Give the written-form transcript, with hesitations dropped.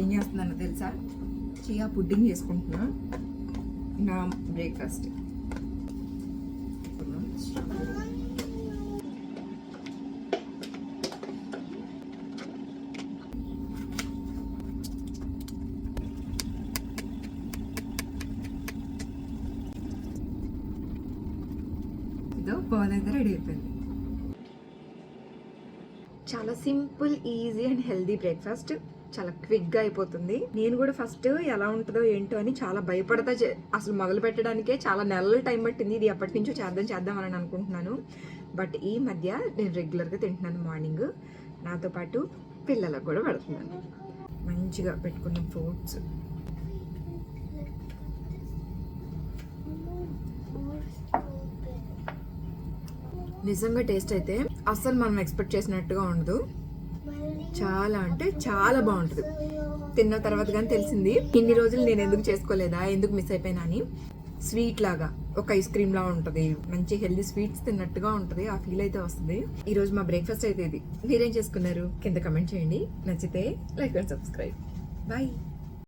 ఏం చేస్తున్నానో తెలుసా, చియా పుడ్డింగ్ చేసుకుంటున్నా నా బ్రేక్ఫాస్ట్. ఇదో పవన్ అయితే రెడీ అయిపోయింది. చాలా simple, easy and healthy breakfast. చాలా క్విక్గా అయిపోతుంది. నేను కూడా ఫస్ట్ ఎలా ఉంటుందో ఏంటో అని చాలా భయపడతా. అసలు మొదలు పెట్టడానికే చాలా నెలల టైం పట్టింది. ఇది ఎప్పటి నుంచో చేద్దామని అనుకుంటున్నాను. బట్ ఈ మధ్య నేను రెగ్యులర్గా తింటున్నాను. మార్నింగ్ నాతో పాటు పిల్లలకు కూడా పెడుతున్నాను. మంచిగా పెట్టుకున్న ఫ్రూట్స్, నిజంగా టేస్ట్ అయితే అస్సలు మనం ఎక్స్పెక్ట్ చేసినట్టుగా ఉండదు. చాలా అంటే చాలా బాగుంటుంది. తిన్న తర్వాత కానీ తెలిసింది ఇన్ని రోజులు నేను ఎందుకు చేసుకోలేదా, ఎందుకు మిస్ అయిపోయినా అని. స్వీట్ లాగా, ఒక ఐస్ క్రీమ్ లా ఉంటుంది. మంచి హెల్దీ స్వీట్స్ తిన్నట్టుగా ఉంటుంది. ఆ ఫీల్ అయితే వస్తుంది. ఈ రోజు మా బ్రేక్ఫాస్ట్ అయితే ఇది. మీరేం చేసుకున్నారు కింద కమెంట్ చేయండి. నచ్చితే లైక్ అండ్ సబ్స్క్రైబ్. బాయ్.